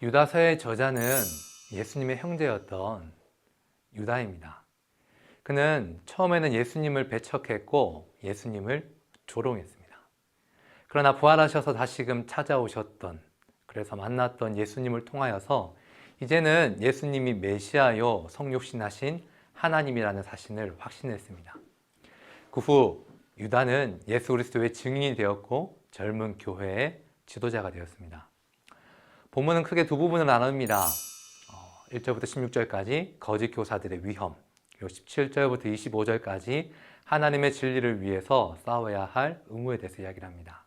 유다서의 저자는 예수님의 형제였던 유다입니다. 그는 처음에는 예수님을 배척했고 예수님을 조롱했습니다. 그러나 부활하셔서 다시금 찾아오셨던, 그래서 만났던 예수님을 통하여서 이제는 예수님이 메시아요 성육신하신 하나님이라는 사실을 확신했습니다. 그 후 유다는 예수 그리스도의 증인이 되었고 젊은 교회의 지도자가 되었습니다. 본문은 크게 두 부분을 나눕니다. 1절부터 16절까지 거짓 교사들의 위험, 그리고 17절부터 25절까지 하나님의 진리를 위해서 싸워야 할 의무에 대해서 이야기를 합니다.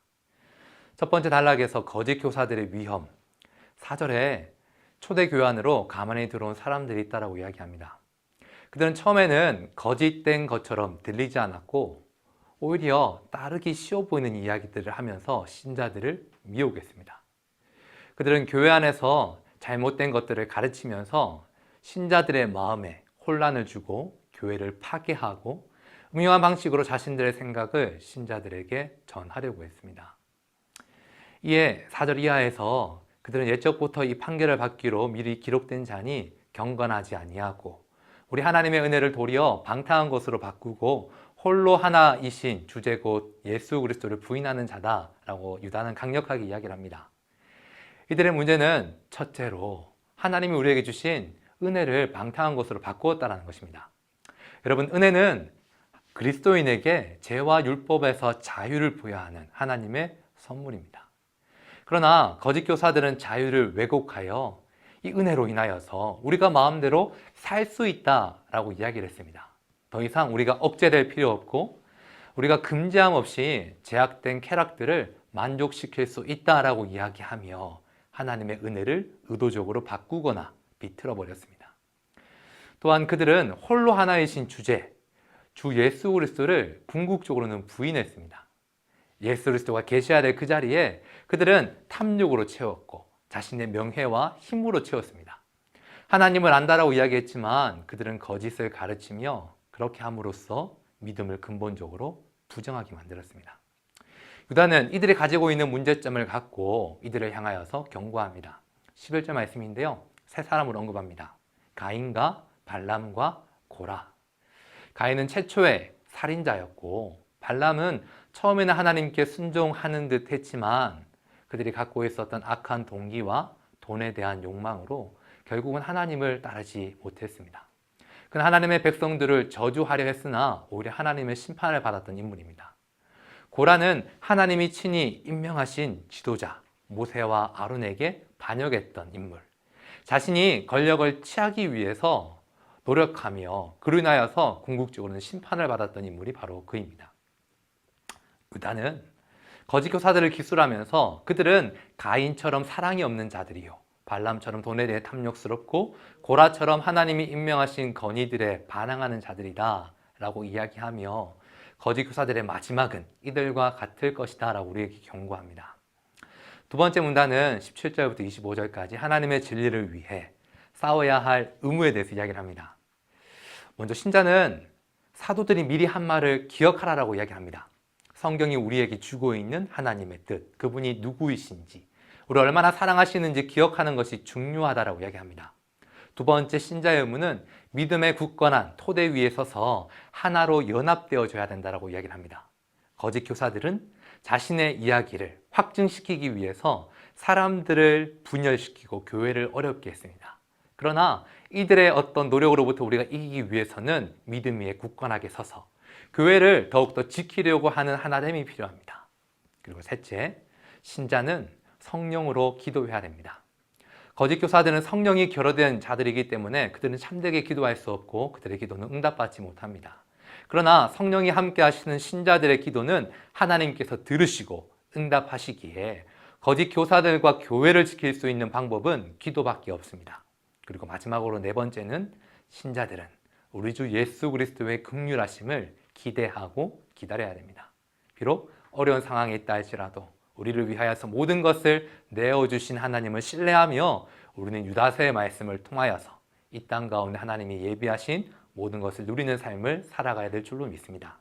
첫 번째 단락에서 거짓 교사들의 위험, 4절에 초대교회 안으로 가만히 들어온 사람들이 있다라고 이야기합니다. 그들은 처음에는 거짓된 것처럼 들리지 않았고 오히려 따르기 쉬워 보이는 이야기들을 하면서 신자들을 미혹했습니다. 그들은 교회 안에서 잘못된 것들을 가르치면서 신자들의 마음에 혼란을 주고 교회를 파괴하고 음흉한 방식으로 자신들의 생각을 신자들에게 전하려고 했습니다. 이에 4절 이하에서 그들은 옛적부터 이 판결을 받기로 미리 기록된 자니 경건하지 아니하고 우리 하나님의 은혜를 도리어 방탕한 것으로 바꾸고 홀로 하나이신 주제 곧 예수 그리스도를 부인하는 자다라고 유다는 강력하게 이야기를 합니다. 이들의 문제는 첫째로 하나님이 우리에게 주신 은혜를 방탕한 것으로 바꾸었다는 것입니다. 여러분, 은혜는 그리스도인에게 죄와 율법에서 자유를 부여하는 하나님의 선물입니다. 그러나 거짓 교사들은 자유를 왜곡하여 이 은혜로 인하여서 우리가 마음대로 살 수 있다라고 이야기를 했습니다. 더 이상 우리가 억제될 필요 없고 우리가 금지함 없이 제약된 쾌락들을 만족시킬 수 있다라고 이야기하며 하나님의 은혜를 의도적으로 바꾸거나 비틀어 버렸습니다. 또한 그들은 홀로 하나이신 주제, 주 예수 그리스도를 궁극적으로는 부인했습니다. 예수 그리스도가 계셔야 될 그 자리에 그들은 탐욕으로 채웠고 자신의 명예와 힘으로 채웠습니다. 하나님을 안다라고 이야기했지만 그들은 거짓을 가르치며 그렇게 함으로써 믿음을 근본적으로 부정하게 만들었습니다. 유다는 이들이 가지고 있는 문제점을 갖고 이들을 향하여서 경고합니다. 11절 말씀인데요. 세 사람을 언급합니다. 가인과 발람과 고라. 가인은 최초의 살인자였고 발람은 처음에는 하나님께 순종하는 듯 했지만 그들이 갖고 있었던 악한 동기와 돈에 대한 욕망으로 결국은 하나님을 따르지 못했습니다. 그는 하나님의 백성들을 저주하려 했으나 오히려 하나님의 심판을 받았던 인물입니다. 고라는 하나님이 친히 임명하신 지도자 모세와 아론에게 반역했던 인물, 자신이 권력을 취하기 위해서 노력하며 그로 인하여서 궁극적으로는 심판을 받았던 인물이 바로 그입니다. 유다는 거짓 교사들을 기술하면서 그들은 가인처럼 사랑이 없는 자들이요 발람처럼 돈에 대해 탐욕스럽고 고라처럼 하나님이 임명하신 건의들에 반항하는 자들이다 라고 이야기하며 거짓 교사들의 마지막은 이들과 같을 것이다 라고 우리에게 경고합니다. 두 번째 문단은 17절부터 25절까지 하나님의 진리를 위해 싸워야 할 의무에 대해서 이야기를 합니다. 먼저 신자는 사도들이 미리 한 말을 기억하라라고 이야기합니다. 성경이 우리에게 주고 있는 하나님의 뜻, 그분이 누구이신지, 우리 얼마나 사랑하시는지 기억하는 것이 중요하다라고 이야기합니다. 두 번째 신자의 의무는 믿음의 굳건한 토대 위에 서서 하나로 연합되어져야 된다라고 이야기를 합니다. 거짓 교사들은 자신의 이야기를 확증시키기 위해서 사람들을 분열시키고 교회를 어렵게 했습니다. 그러나 이들의 어떤 노력으로부터 우리가 이기기 위해서는 믿음 위에 굳건하게 서서 교회를 더욱더 지키려고 하는 하나됨이 필요합니다. 그리고 셋째, 신자는 성령으로 기도해야 됩니다. 거짓 교사들은 성령이 결여된 자들이기 때문에 그들은 참되게 기도할 수 없고 그들의 기도는 응답받지 못합니다. 그러나 성령이 함께 하시는 신자들의 기도는 하나님께서 들으시고 응답하시기에 거짓 교사들과 교회를 지킬 수 있는 방법은 기도밖에 없습니다. 그리고 마지막으로 네 번째는 신자들은 우리 주 예수 그리스도의 긍휼하심을 기대하고 기다려야 됩니다. 비록 어려운 상황에 있다 할지라도 우리를 위하여서 모든 것을 내어주신 하나님을 신뢰하며 우리는 유다서의 말씀을 통하여서 이 땅 가운데 하나님이 예비하신 모든 것을 누리는 삶을 살아가야 될 줄로 믿습니다.